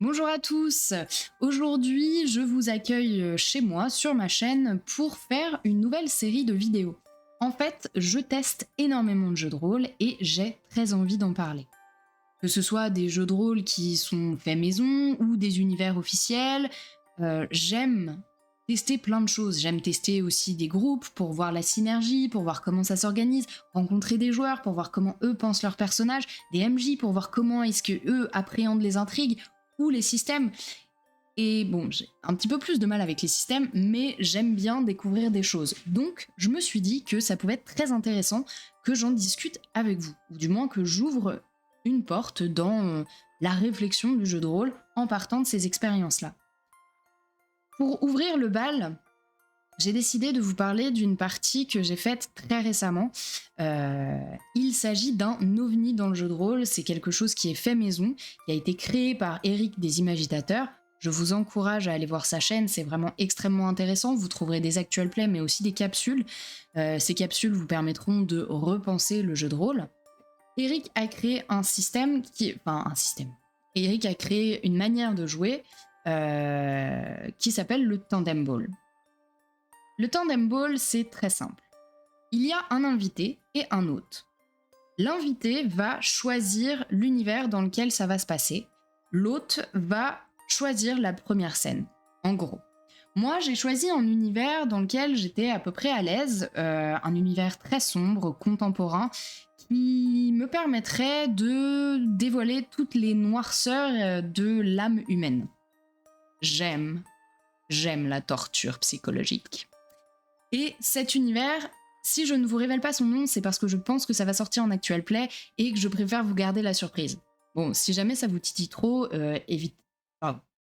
Bonjour à tous. Aujourd'hui, je vous accueille chez moi sur ma chaîne pour faire une nouvelle série de vidéos. En fait, je teste énormément de jeux de rôle et j'ai très envie d'en parler. Que ce soit des jeux de rôle qui sont faits maison ou des univers officiels, j'aime tester plein de choses. J'aime tester aussi des groupes pour voir la synergie, pour voir comment ça s'organise, rencontrer des joueurs pour voir comment eux pensent leurs personnages, des MJ pour voir comment est-ce que eux appréhendent les intrigues ou les systèmes. Et bon, j'ai un petit peu plus de mal avec les systèmes, mais j'aime bien découvrir des choses. Donc, je me suis dit que ça pouvait être très intéressant que j'en discute avec vous, ou du moins que j'ouvre une porte dans la réflexion du jeu de rôle en partant de ces expériences-là. Pour ouvrir le bal, j'ai décidé de vous parler d'une partie que j'ai faite très récemment. Il s'agit d'un ovni dans le jeu de rôle, c'est quelque chose qui est fait maison, qui a été créé par Eric des Imagitateurs. Je vous encourage à aller voir sa chaîne, c'est vraiment extrêmement intéressant. Vous trouverez des actual plays, mais aussi des capsules. Ces capsules vous permettront de repenser le jeu de rôle. Eric a créé un système qui... Enfin, un système. Eric a créé une manière de jouer qui s'appelle le Tandem Ball. Le Tandem Ball, c'est très simple. Il y a un invité et un hôte. L'invité va choisir l'univers dans lequel ça va se passer. L'hôte va choisir la première scène, en gros. Moi, j'ai choisi un univers dans lequel j'étais à peu près à l'aise, un univers très sombre, contemporain, qui me permettrait de dévoiler toutes les noirceurs de l'âme humaine. J'aime la torture psychologique. Et cet univers, si je ne vous révèle pas son nom, c'est parce que je pense que ça va sortir en actual play et que je préfère vous garder la surprise. Bon, si jamais ça vous titille trop,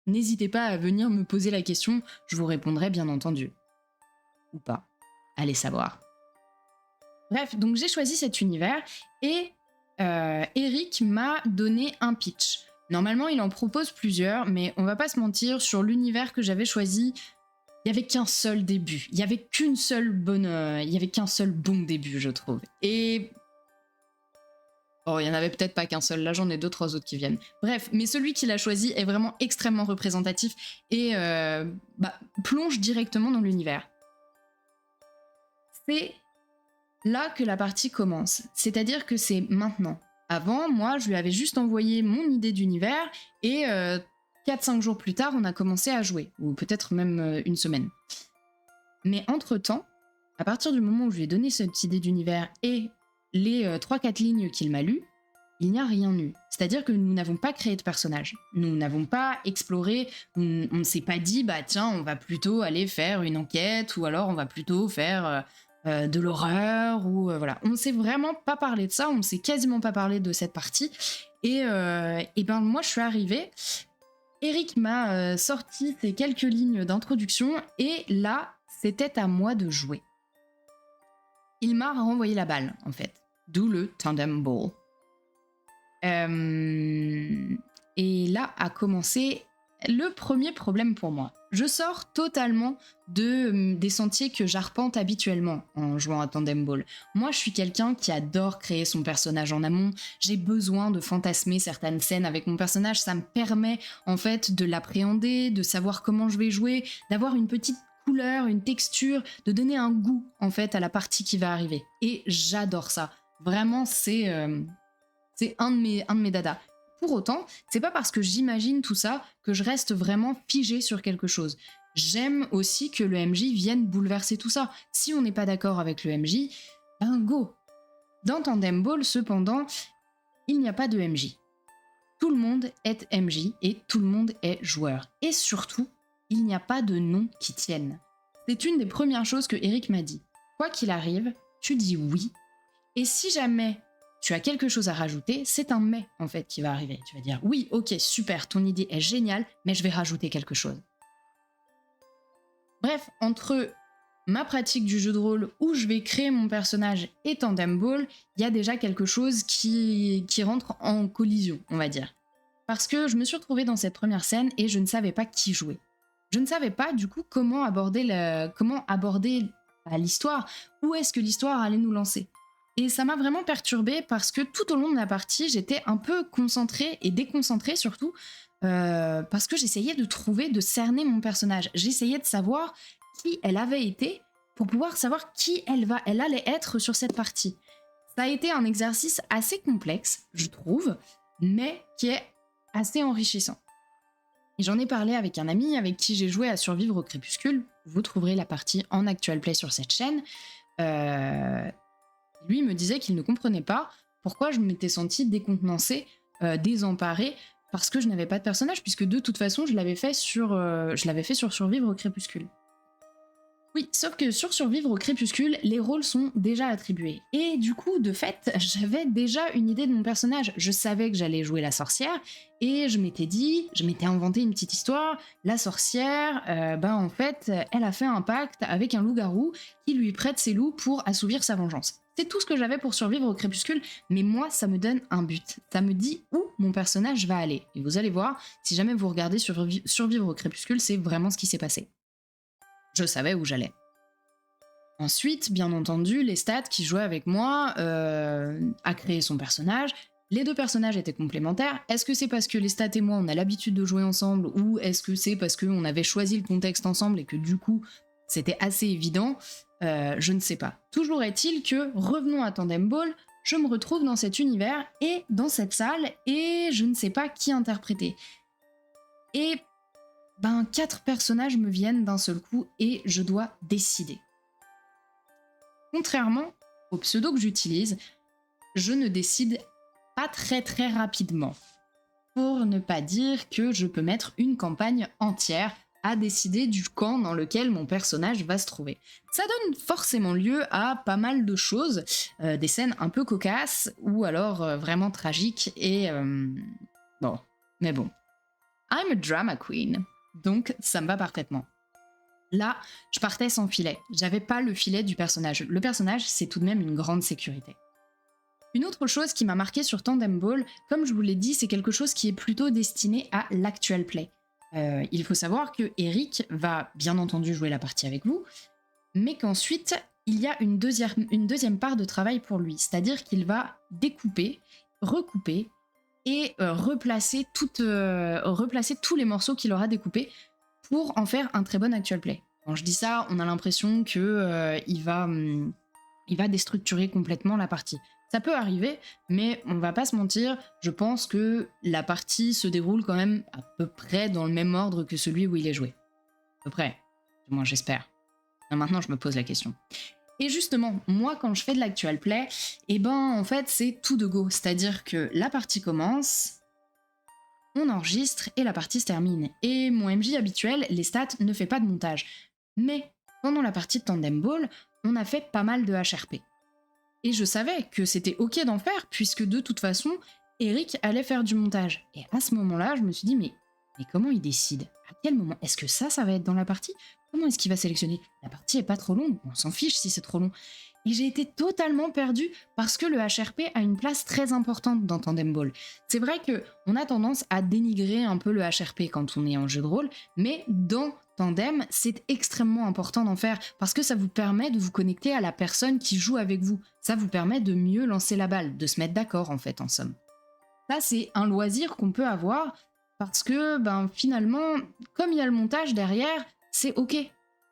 n'hésitez pas à venir me poser la question, je vous répondrai bien entendu. Ou pas, allez savoir. Bref, donc j'ai choisi cet univers et Eric m'a donné un pitch. Normalement, il en propose plusieurs, mais on va pas se mentir, sur l'univers que j'avais choisi, il n'y avait qu'un seul début. Il n'y avait qu'un seul bon début, je trouve. Et... Oh, il n'y en avait peut-être pas qu'un seul. Là, j'en ai 2-3 autres qui viennent. Bref, mais celui qu'il a choisi est vraiment extrêmement représentatif et plonge directement dans l'univers. C'est là que la partie commence. C'est-à-dire que c'est maintenant. Avant, moi, je lui avais juste envoyé mon idée d'univers et 4-5 jours plus tard, on a commencé à jouer, ou peut-être même une semaine. Mais entre-temps, à partir du moment où je lui ai donné cette idée d'univers et les 3-4 lignes qu'il m'a lues, il n'y a rien eu. C'est-à-dire que nous n'avons pas créé de personnage. Nous n'avons pas exploré, on ne s'est pas dit, bah tiens, on va plutôt aller faire une enquête, ou alors on va plutôt faire de l'horreur, ou voilà. On ne s'est vraiment pas parlé de ça, on ne s'est quasiment pas parlé de cette partie. Et ben moi, je suis arrivée... Eric m'a sorti ces quelques lignes d'introduction et là, c'était à moi de jouer. Il m'a renvoyé la balle, en fait. D'où le Tandem Ball. Et là a commencé le premier problème pour moi. Je sors totalement des sentiers que j'arpente habituellement en jouant à Tandem Ball. Moi, je suis quelqu'un qui adore créer son personnage en amont. J'ai besoin de fantasmer certaines scènes avec mon personnage. Ça me permet, en fait, de l'appréhender, de savoir comment je vais jouer, d'avoir une petite couleur, une texture, de donner un goût, en fait, à la partie qui va arriver. Et j'adore ça. Vraiment, c'est un de mes dadas. Pour autant, c'est pas parce que j'imagine tout ça que je reste vraiment figée sur quelque chose. J'aime aussi que le MJ vienne bouleverser tout ça. Si on n'est pas d'accord avec le MJ, ben go. Dans Tandem Ball, cependant, il n'y a pas de MJ. Tout le monde est MJ et tout le monde est joueur. Et surtout, il n'y a pas de nom qui tienne. C'est une des premières choses que Eric m'a dit. Quoi qu'il arrive, tu dis oui. Et si jamais tu as quelque chose à rajouter, c'est un mais en fait qui va arriver. Tu vas dire oui, ok, super, ton idée est géniale, mais je vais rajouter quelque chose. Bref, entre ma pratique du jeu de rôle où je vais créer mon personnage et Tandem Ball, il y a déjà quelque chose qui rentre en collision, on va dire. Parce que je me suis retrouvée dans cette première scène et je ne savais pas qui jouer. Je ne savais pas du coup comment aborder l'histoire, où est-ce que l'histoire allait nous lancer. Et ça m'a vraiment perturbée parce que tout au long de la partie, j'étais un peu concentrée et déconcentrée surtout parce que j'essayais de trouver, de cerner mon personnage. J'essayais de savoir qui elle avait été pour pouvoir savoir qui elle allait être sur cette partie. Ça a été un exercice assez complexe, je trouve, mais qui est assez enrichissant. Et j'en ai parlé avec un ami avec qui j'ai joué à Survivre au Crépuscule. Vous trouverez la partie en actual play sur cette chaîne. Lui me disait qu'il ne comprenait pas pourquoi je m'étais sentie décontenancée, désemparée, parce que je n'avais pas de personnage, puisque de toute façon je l'avais fait sur Survivre au Crépuscule. Oui, sauf que sur Survivre au Crépuscule, les rôles sont déjà attribués. Et du coup, de fait, j'avais déjà une idée de mon personnage. Je savais que j'allais jouer la sorcière, et je m'étais inventé une petite histoire. La sorcière, en fait, elle a fait un pacte avec un loup-garou qui lui prête ses loups pour assouvir sa vengeance. C'est tout ce que j'avais pour Survivre au Crépuscule, mais moi, ça me donne un but. Ça me dit où mon personnage va aller. Et vous allez voir, si jamais vous regardez Survivre au Crépuscule, c'est vraiment ce qui s'est passé. Je savais où j'allais. Ensuite, bien entendu, les stats qui jouaient avec moi a créé son personnage. Les deux personnages étaient complémentaires. Est-ce que c'est parce que les stats et moi, on a l'habitude de jouer ensemble, ou est-ce que c'est parce qu'on avait choisi le contexte ensemble et que du coup, c'était assez évident? Je ne sais pas. Toujours est-il que, revenons à Tandem Ball, je me retrouve dans cet univers et dans cette salle, et je ne sais pas qui interpréter. Et 4 personnages me viennent d'un seul coup et je dois décider. Contrairement au pseudo que j'utilise, je ne décide pas très rapidement. Pour ne pas dire que je peux mettre une campagne entière à décider du camp dans lequel mon personnage va se trouver. Ça donne forcément lieu à pas mal de choses, des scènes un peu cocasses ou alors vraiment tragiques et bon. I'm a drama queen. Donc, ça me va parfaitement. Là, je partais sans filet. J'avais pas le filet du personnage. Le personnage, c'est tout de même une grande sécurité. Une autre chose qui m'a marqué sur Tandem Ball, comme je vous l'ai dit, c'est quelque chose qui est plutôt destiné à l'actual play. Il faut savoir que Eric va bien entendu jouer la partie avec vous, mais qu'ensuite, il y a une deuxième part de travail pour lui. C'est-à-dire qu'il va découper, recouper, et replacer tous les morceaux qu'il aura découpés pour en faire un très bon actual play. Quand je dis ça, on a l'impression que il va déstructurer complètement la partie. Ça peut arriver, mais on va pas se mentir, je pense que la partie se déroule quand même à peu près dans le même ordre que celui où il est joué. À peu près, du moins j'espère. Maintenant, je me pose la question. Et justement, moi, quand je fais de l'actual play, en fait, c'est tout de go. C'est-à-dire que la partie commence, on enregistre et la partie se termine. Et mon MJ habituel, les stats, ne fait pas de montage. Mais pendant la partie de Tandem Ball, on a fait pas mal de HRP. Et je savais que c'était ok d'en faire, puisque de toute façon, Eric allait faire du montage. Et à ce moment-là, je me suis dit, mais comment il décide? À quel moment? Est-ce que ça va être dans la partie? Comment est-ce qu'il va sélectionner? La partie est pas trop longue, on s'en fiche si c'est trop long. Et j'ai été totalement perdue parce que le HRP a une place très importante dans Tandem Ball. C'est vrai qu'on a tendance à dénigrer un peu le HRP quand on est en jeu de rôle, mais dans Tandem, c'est extrêmement important d'en faire parce que ça vous permet de vous connecter à la personne qui joue avec vous. Ça vous permet de mieux lancer la balle, de se mettre d'accord en fait, en somme. Ça, c'est un loisir qu'on peut avoir parce que finalement, comme il y a le montage derrière, c'est ok,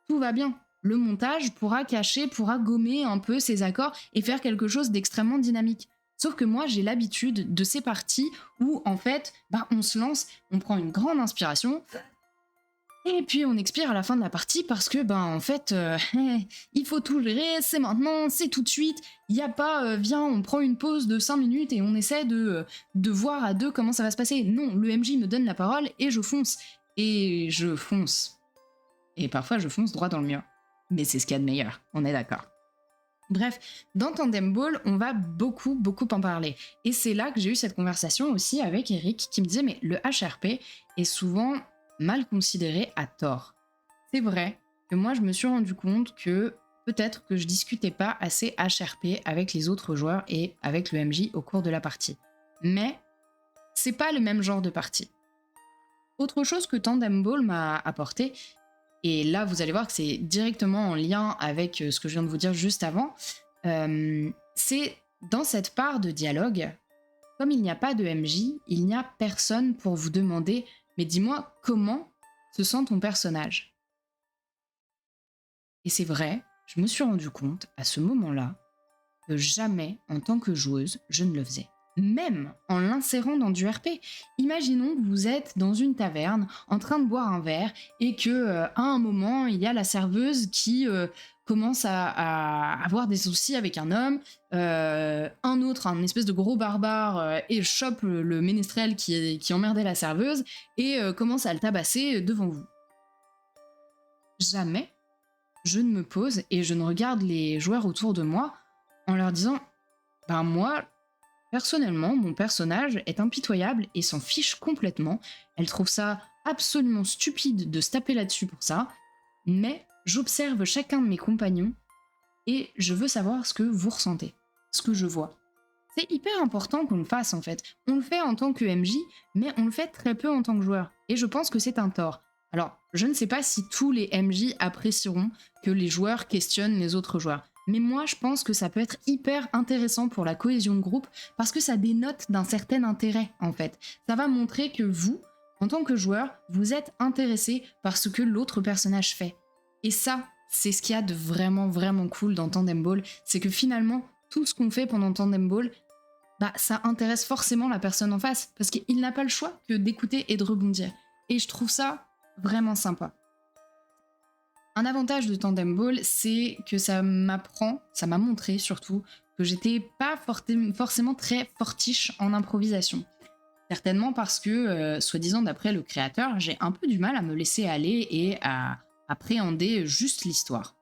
tout va bien. Le montage pourra gommer un peu ces accords et faire quelque chose d'extrêmement dynamique. Sauf que moi, j'ai l'habitude de ces parties où, en fait, on se lance, on prend une grande inspiration, et puis on expire à la fin de la partie parce que, en fait, il faut tout gérer, c'est maintenant, c'est tout de suite. Il n'y a pas, viens, on prend une pause de 5 minutes et on essaie de voir à deux comment ça va se passer. Non, le MJ me donne la parole et je fonce. Et je fonce. Et parfois, je fonce droit dans le mur. Mais c'est ce qu'il y a de meilleur, on est d'accord. Bref, dans Tandem Ball, on va beaucoup en parler. Et c'est là que j'ai eu cette conversation aussi avec Eric qui me disait « Mais le HRP est souvent mal considéré à tort. » C'est vrai que moi, je me suis rendu compte que peut-être que je discutais pas assez HRP avec les autres joueurs et avec le MJ au cours de la partie. Mais c'est pas le même genre de partie. Autre chose que Tandem Ball m'a apporté, et là, vous allez voir que c'est directement en lien avec ce que je viens de vous dire juste avant. C'est dans cette part de dialogue, comme il n'y a pas de MJ, il n'y a personne pour vous demander mais dis-moi comment se sent ton personnage. Et c'est vrai, je me suis rendu compte à ce moment-là que jamais, en tant que joueuse, je ne le faisais. Même en l'insérant dans du RP. Imaginons que vous êtes dans une taverne en train de boire un verre et que à un moment, il y a la serveuse qui commence à avoir des soucis avec un homme, un autre, un espèce de gros barbare, et chope le ménestrel qui emmerdait la serveuse et commence à le tabasser devant vous. Jamais je ne me pose et je ne regarde les joueurs autour de moi en leur disant « Ben moi, personnellement, mon personnage est impitoyable et s'en fiche complètement. Elle trouve ça absolument stupide de se taper là-dessus pour ça, mais j'observe chacun de mes compagnons et je veux savoir ce que vous ressentez, ce que je vois. » C'est hyper important qu'on le fasse en fait. On le fait en tant que MJ, mais on le fait très peu en tant que joueur. Et je pense que c'est un tort. Alors, je ne sais pas si tous les MJ apprécieront que les joueurs questionnent les autres joueurs. Mais moi, je pense que ça peut être hyper intéressant pour la cohésion de groupe parce que ça dénote d'un certain intérêt, en fait. Ça va montrer que vous, en tant que joueur, vous êtes intéressé par ce que l'autre personnage fait. Et ça, c'est ce qu'il y a de vraiment, vraiment cool dans Tandem Ball. C'est que finalement, tout ce qu'on fait pendant Tandem Ball, bah, ça intéresse forcément la personne en face parce qu'il n'a pas le choix que d'écouter et de rebondir. Et je trouve ça vraiment sympa. Un avantage de Tandem Ball, c'est que ça m'a montré surtout que j'étais pas forcément très fortiche en improvisation. Certainement parce que, soi-disant d'après le créateur, j'ai un peu du mal à me laisser aller et à appréhender juste l'histoire.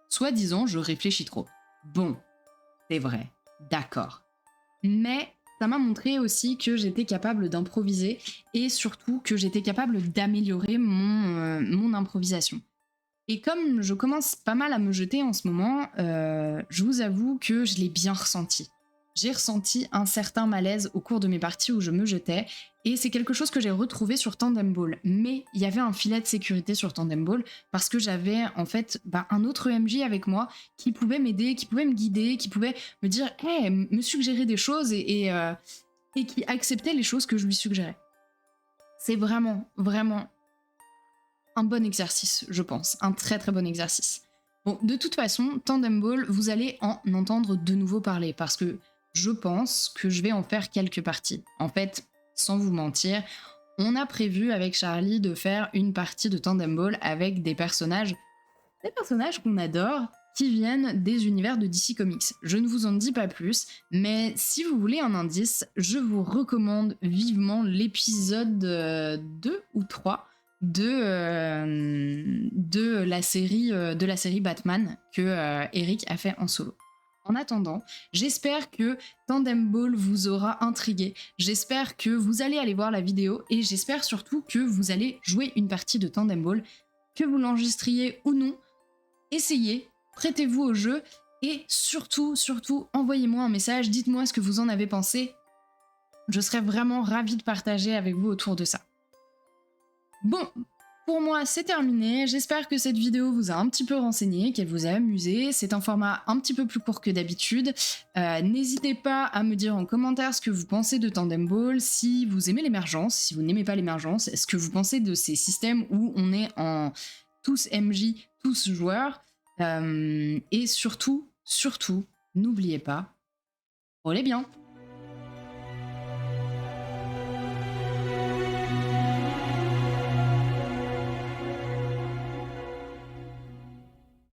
Soi-disant, je réfléchis trop. Bon, c'est vrai, d'accord. Mais ça m'a montré aussi que j'étais capable d'improviser et surtout que j'étais capable d'améliorer mon improvisation. Et comme je commence pas mal à me jeter en ce moment, je vous avoue que je l'ai bien ressenti. J'ai ressenti un certain malaise au cours de mes parties où je me jetais, et c'est quelque chose que j'ai retrouvé sur Tandem Ball. Mais il y avait un filet de sécurité sur Tandem Ball, parce que j'avais en fait un autre MJ avec moi qui pouvait m'aider, qui pouvait me guider, qui pouvait me dire « Hey, me suggérer des choses » et qui acceptait les choses que je lui suggérais. C'est vraiment, vraiment un bon exercice, je pense. Un très très bon exercice. Bon, de toute façon, Tandem Ball, vous allez en entendre de nouveau parler parce que je pense que je vais en faire quelques parties. En fait, sans vous mentir, on a prévu avec Charlie de faire une partie de Tandem Ball avec des personnages qu'on adore, qui viennent des univers de DC Comics. Je ne vous en dis pas plus, mais si vous voulez un indice, je vous recommande vivement l'épisode 2 ou 3 de la série Batman que Eric a fait en solo. En attendant, j'espère que Tandem Ball vous aura intrigué, j'espère que vous allez aller voir la vidéo et j'espère surtout que vous allez jouer une partie de Tandem Ball, que vous l'enregistriez ou non, essayez, prêtez-vous au jeu et surtout, envoyez-moi un message, dites-moi ce que vous en avez pensé. Je serais vraiment ravie de partager avec vous autour de ça. Bon, pour moi c'est terminé, j'espère que cette vidéo vous a un petit peu renseigné, qu'elle vous a amusé, c'est un format un petit peu plus court que d'habitude. N'hésitez pas à me dire en commentaire ce que vous pensez de Tandem Ball, si vous aimez l'émergence, si vous n'aimez pas l'émergence, est-ce que vous pensez de ces systèmes où on est en tous MJ, tous joueurs, et surtout, n'oubliez pas, roulez bien.